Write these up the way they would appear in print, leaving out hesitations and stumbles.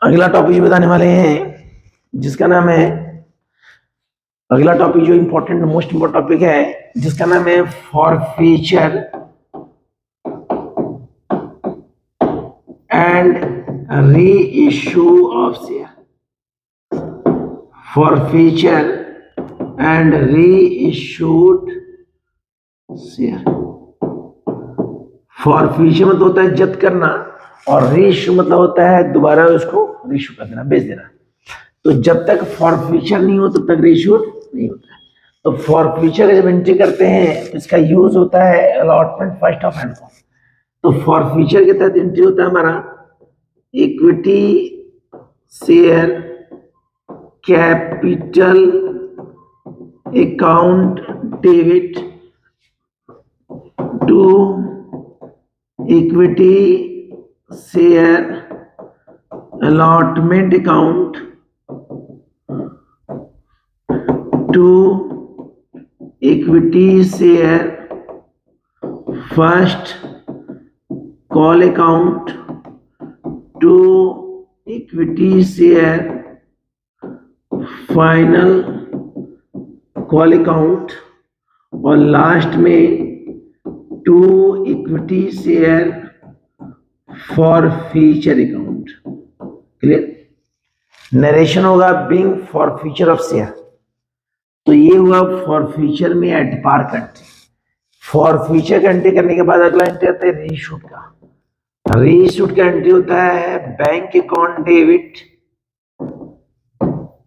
अगला टॉपिक बताने वाले हैं जिसका नाम है, अगला टॉपिक जो इम्पोर्टेंट मोस्ट इम्पोर्टेंट टॉपिक है जिसका नाम है forfeiture and re issue of share. Forfeiture and re issued share. Forfeiture मतलब होता है जब्त करना और री इशू मतलब होता है दोबारा उसको रीइशू कर देना, बेच देना। तो जब तक फॉरफीचर नहीं हो तब तक रीइशू नहीं होता है। तो फॉरफीचर जब एंट्री करते हैं तो इसका यूज होता है अलॉटमेंट फर्स्ट ऑफ हैंड। तो फॉरफीचर के तहत एंट्री होता है हमारा equity share capital account debit to equity share allotment account to equity share first call account to equity share final call account और लास्ट में to equity share forfeiture account. Clear? Narration होगा being forfeiture of share. तो ये हुआ forfeiture में at par country. Forfeiture का entry करने के बाद अगला एंट्री आता है रीशूट का। रीशूट का एंट्री होता है bank account debit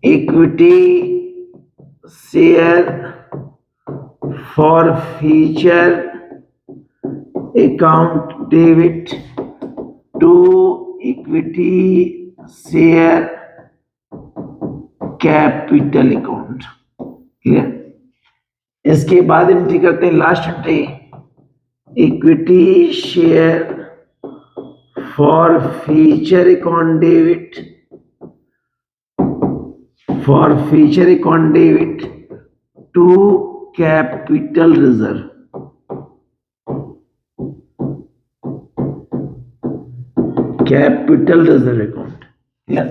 equity share forfeiture account debit to equity share capital account. Clear? इसके बाद एंट्री करते हैं last entry equity share forfeiture account debit to capital reserve. Capital reserve account. Clear?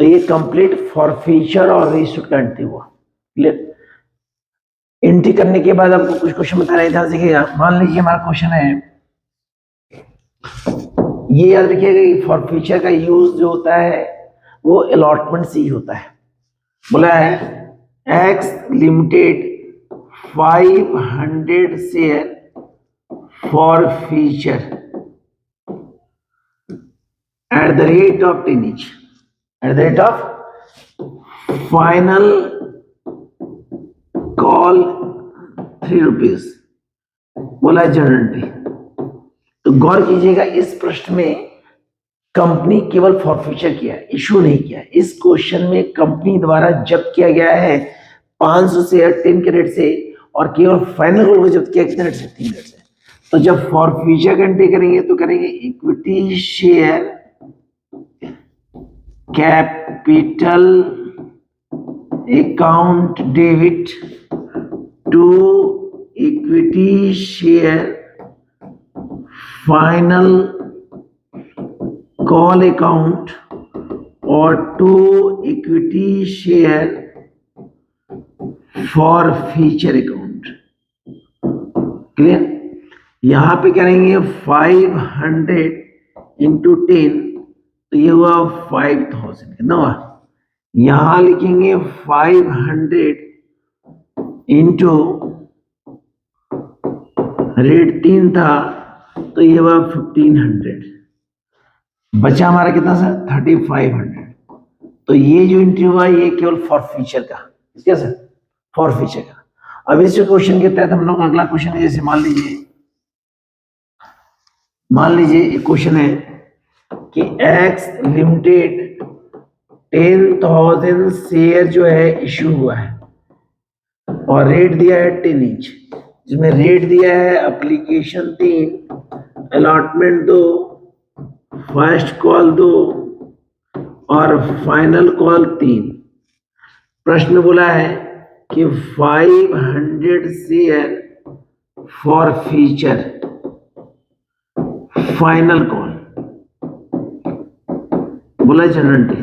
तो ये complete forfeiture और reissue का entry हुआ। Clear? Entry करने के बाद आपको कुछ क्वेश्चन बता रहे ध्यान सीखिएगा। मान लीजिए हमारा क्वेश्चन है, ये याद रखिएगा कि फॉरफीचर का यूज जो होता है वो अलॉटमेंट से ही होता है। बोला है x limited 500 share for future at the rate of 10 each, at the rate of final call 3 rupees बोला जनरल। तो गौर कीजिएगा इस प्रश्न में कंपनी केवल फॉरफीचर किया है, इशू नहीं किया है। इस क्वेश्चन में कंपनी द्वारा जब्त किया गया है 500 शेयर 10 के रेट से और केवल फाइनल कॉल को जब्त किया कितने रेट से? 3 रेट से। तो जब फॉरफीचर का एंट्री करेंगे तो करेंगे equity share capital account debit to equity share final call account और to equity share forfeiture account. Clear? यहां पे करेंगे 500 इंटू 10 तो ये हुआ 5000 कितना हुआ? यहां लिखेंगे 500 इंटू रेट 3 था तो ये हुआ 1500। बचा हमारा कितना सर? 3500। तो ये जो एंट्री हुआ ये केवल फॉर फ्यूचर का, क्या सर? फॉर फ्यूचर का। अब इस क्वेश्चन के तहत हम लोग अगला क्वेश्चन है, जैसे मान लीजिए एक क्वेश्चन है कि एक्स लिमिटेड 10,000 शेयर जो है इश्यू हुआ है और रेट दिया है 10 इंच, जिसमें रेट दिया है एप्लीकेशन 3, अलॉटमेंट 2, फर्स्ट कॉल 2 और फाइनल कॉल 3। प्रश्न बोला है कि 500 share for future final call बोला जनरल एंट्री,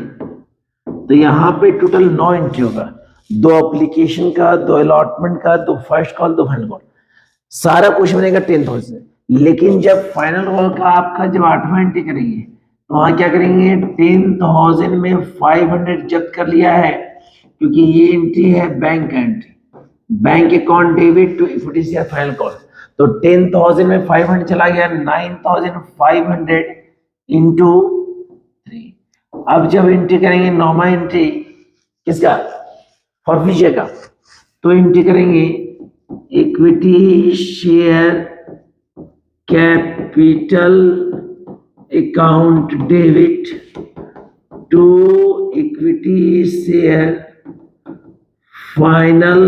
तो यहाँ पे टोटल 9 एंट्री होगा, 2 एप्लीकेशन का, 2 अलॉटमेंट का, 2 फर्स्ट कॉल, 2 फाइनल कॉल, सारा कुछ बनेगा 10,000। लेकिन जब फाइनल कॉल का आपका जब 8वां एंट्री करेंगे तो वहां क्या करेंगे, 10,000 में 500 जब्त कर लिया है, क्योंकि ये एंट्री है बैंक का entry, bank account debit to equity share final call, तो 10,000 में 500 चला गया, 9,500 इंटू 3। अब जब एंट्री करेंगे 9वां एंट्री किसका, फॉरफीचर का, तो एंट्री करेंगे equity share capital account debit to equity share final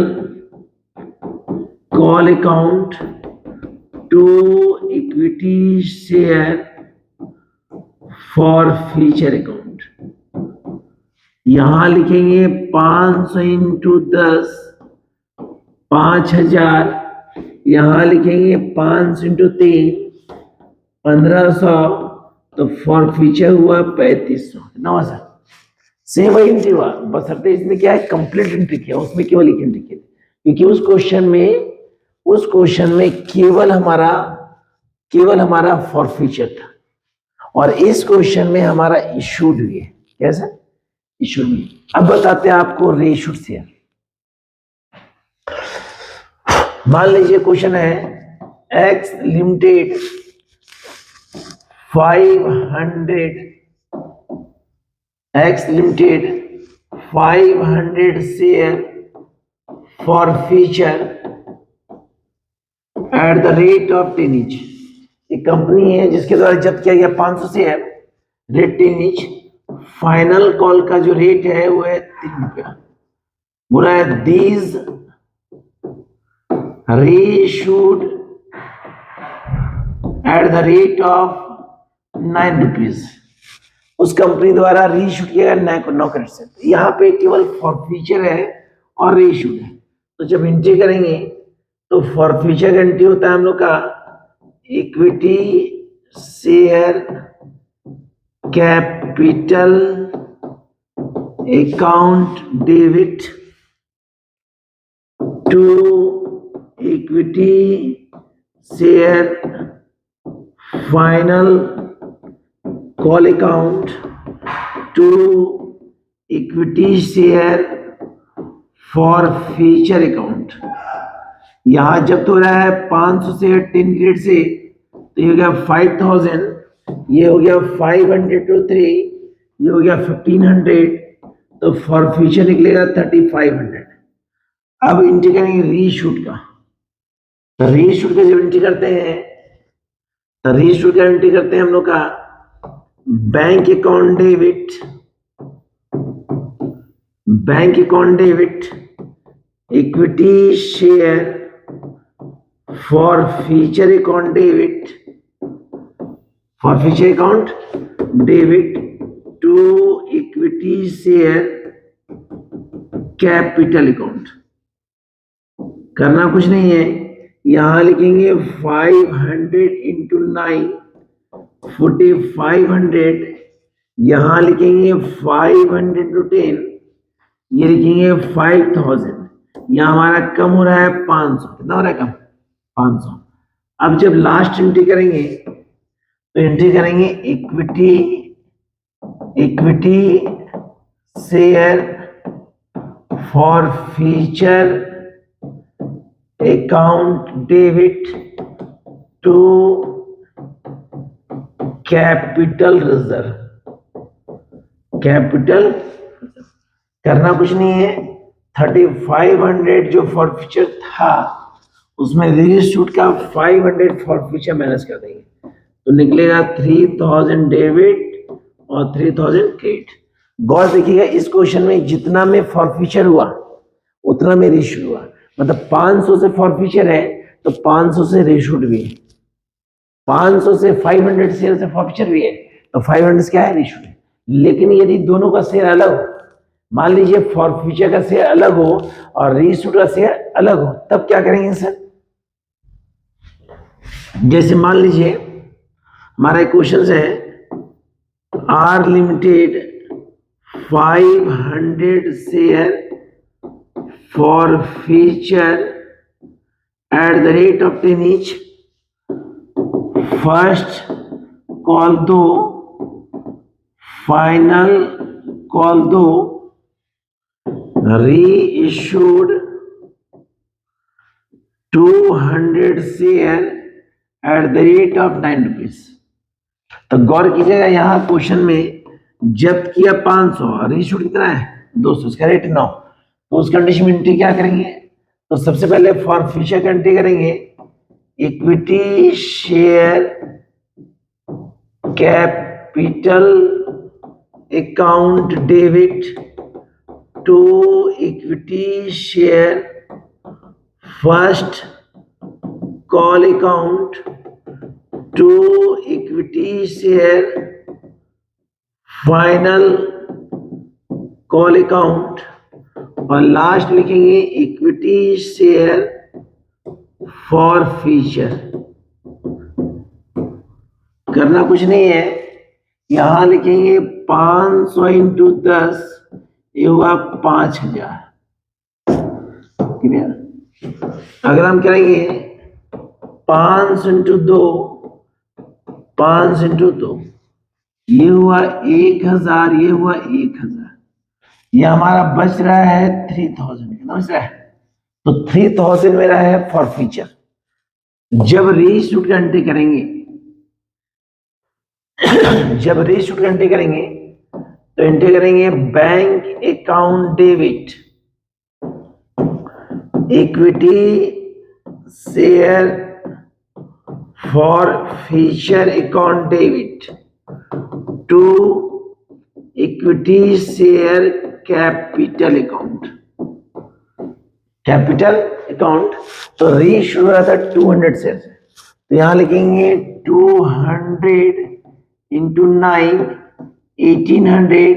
call account to equity share forfeiture account. यहां लिखेंगे 500 इंटू 10 5,000, यहां लिखेंगे 500 इंटू 3 1,500, तो फॉर फ्यूचर हुआ 3,500। नवा सर सेम वही एंट्री हुआ, बशर्ते इसमें क्या है, कंप्लीट एंट्री किया, उसमें केवल एक एंट्री की, क्योंकि उस क्वेश्चन में केवल हमारा फॉर फ्यूचर था, और इस क्वेश्चन में हमारा इशूड हुई है। कैसा इशूड हुई। अब बताते हैं आपको रीइशूड शेयर। मान लीजिए क्वेश्चन है x limited 500 share for future eight the rate of 10 each. एक कंपनी है जिसके द्वारा जब्त किया गया 500 share, rate 10 each, final call का जो रेट है वो है 3 रुपया। बोला है these reissued at the rate of 9 rupees. उस कंपनी द्वारा रीइशूड किया गया 9 करोड़ से। यहाँ पे केवल फॉर फ्यूचर है और रीइशूड है, तो जब एंट्री करेंगे तो फॉर फ्यूचर एंट्री होता है हम लोग का equity share capital account debit to equity share final call account to equity share forfeiture account. यहां जब तो रहा है 500 से 10 ग्रेड से, तो ये हो गया 5,000, ये हो गया 500 टू 3, ये हो गया 1,500, तो फॉर फ्यूचर निकलेगा 3,500। अब एंट्री करेंगे रीइशूड का, तो रीइशूड का जब एंट्री करते हैं, तो रीइशूड का एंट्री करते हैं हम लोग का bank account debit equity share forfeiture account debit to equity share capital account. करना कुछ नहीं है, यहां लिखेंगे 500 इंटू 9 4,500, यहां लिखेंगे 500 इंटू 10, ये लिखेंगे 5,000। यहां हमारा कम हो रहा है 500, कितना हो रहा है कम 500। अब जब लास्ट एंट्री करेंगे तो एंट्री करेंगे equity share forfeiture account debit to capital reserve. करना कुछ नहीं है, 3,500 जो फॉर फ्यूचर था उसमें रीइशूड का 500 फॉर फ्यूचर माइनस कर देंगे, तो निकलेगा 3,000 डेबिट और 3,000 क्रेडिट। गौर देखिएगा, इस क्वेश्चन में जितना में फॉर फ्यूचर हुआ उतना में रीइशूड हुआ, मतलब 500 से फॉर फ्यूचर है तो 500 से रीइशूड भी है, 500 से 500 शेयर से फॉर फ्यूचर भी है, तो 500 क्या है रीइशूड है। लेकिन यदि दोनों का शेयर अलग हो, मान लीजिए फॉर फ्यूचर का शेयर अलग हो और रीइशूड का शेयर अलग हो, तब क्या करेंगे सर। जैसे मान लीजिए हमारा क्वेश्चन है are limited 500 share forfeiture at the rate of 10 each. First call दो, final call दो, reissued 200 share at the rate of 9 rupees. तो गौर कीजिएगा यहाँ क्वेश्चन में जब्त किया 500, रीइश्यूड कितना है 200, उसका रेट 9। तो उस कंडीशन में एंट्री क्या करेंगे? तो सबसे पहले फॉरफिचर का एंट्री करेंगे, equity share capital account debit to equity share first call account to equity share final call account, और लास्ट लिखेंगे इक्विटी शेयर फॉर फ्यूचर। करना कुछ नहीं है, यहां लिखेंगे 500 इंटू 10, ये हुआ 5000। अगर हम करेंगे 500 इंटू 2, 500 इंटू 2, ये हुआ 1000, ये हुआ 1000, ये हमारा बच रहा है 3000। कितना बच रहा है? तो 3000 मेरा है फॉर फ्यूचर। जब रीइश्यूड का एंट्री करेंगे, जब रीइश्यूड का एंट्री करेंगे तो एंट्री करेंगे bank account debit equity share forfeiture account debit to equity share capital account, capital account. तो रीइश्यू रहा था 200 शेयर, तो यहां लिखेंगे 200 इंटू 9, 1800,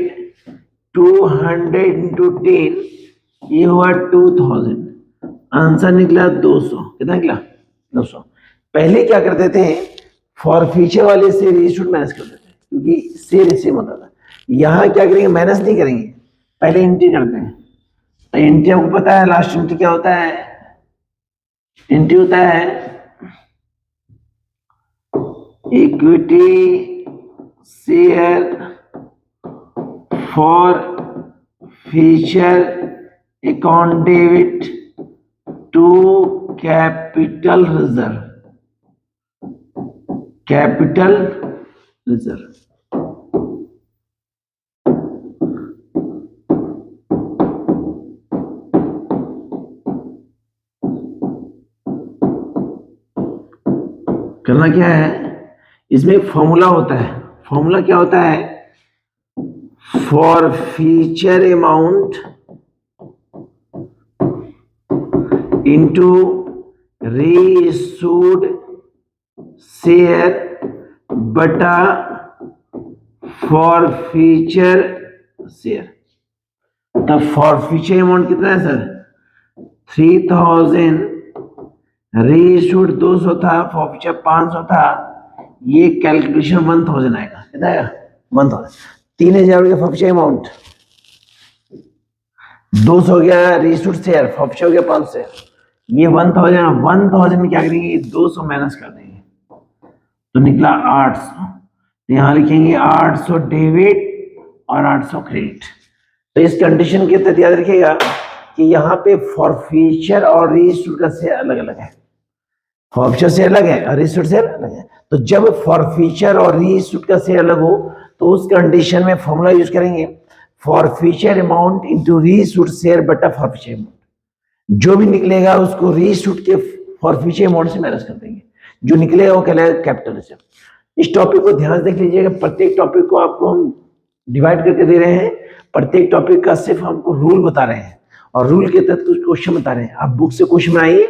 200 इंटू 10, ये हुआ 2000। आंसर निकला 200। कितना निकला? 200। पहले क्या करते थे, फॉर फ्यूचर वाले से रीइश्यूड माइनस करते थे क्योंकि शेयर सेम होता था। यहां क्या करेंगे, माइनस नहीं करेंगे, पहले एंट्री करते हैं। तो एंट्री आपको पता है, लास्ट एंट्री क्या होता है? एंट्री होता है equity share forfeiture account debit to capital reserve, capital reserve. करना क्या है, इसमें एक फॉर्मूला होता है। फॉर्मूला क्या होता है? For future amount into reissued share बटा फॉर फ्यूचर शेयर। तो फॉर फ्यूचर अमाउंट कितना है सर? 3000, रीइश्यूड 200 था, फॉर फ्यूचर 500 था, ये कैलकुलेशन 1000 आएगा। कितना आएगा? 1000। 3000 हो गया फॉर फ्यूचर अमाउंट, 200 हो गया रीइश्यूड शेयर, फॉर फ्यूचर हो गया 500, ये 1000। 1000 में क्या करेंगे, 200 माइनस कर देंगे तो निकला 800। तो यहां लिखेंगे 800 डेबिट और 800 क्रेडिट। तो इस कंडीशन के तहत याद रखिएगा कि यहाँ पे फॉर फ्यूचर और रीइश्यूड का शेयर अलग अलग है, फॉर फ्यूचर शेयर अलग है और रीइश्यूड शेयर अलग है। तो जब फॉर फ्यूचर और रीइश्यूड का शेयर अलग हो तो उस कंडीशन में फॉर्मूला यूज करेंगे for future amount into reissued share बटा फॉर फ्यूचर अमाउंट। जो भी निकलेगा उसको रीइश्यूड के फॉर फ्यूचर अमाउंट से माइनस कर देंगे, जो निकलेगा वो कहलाएगा कैपिटल रिजर्व। इस टॉपिक को ध्यान से देख लीजिएगा, प्रत्येक टॉपिक को आपको हम डिवाइड करके दे रहे हैं, प्रत्येक टॉपिक का सिर्फ हमको रूल बता रहे हैं और रूल के तहत कुछ क्वेश्चन बता रहे हैं। आप बुक से क्वेश्चन बनाइए,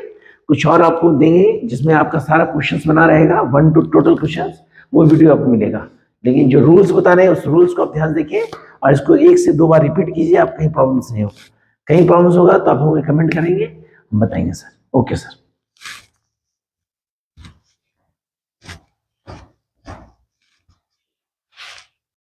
कुछ और आपको देंगे जिसमें आपका सारा क्वेश्चंस बना रहेगा, 1 to टोटल क्वेश्चंस, वो वीडियो आपको मिलेगा। लेकिन जो रूल्स बता रहे हैं उस रूल्स को आप ध्यान देखिए और इसको 1 से 2 बार रिपीट कीजिए, आप कहीं प्रॉब्लम्स नहीं हो। कहीं प्रॉब्लम्स होगा तो आप हमें कमेंट करेंगे, हम बताएंगे सर। Okay sir.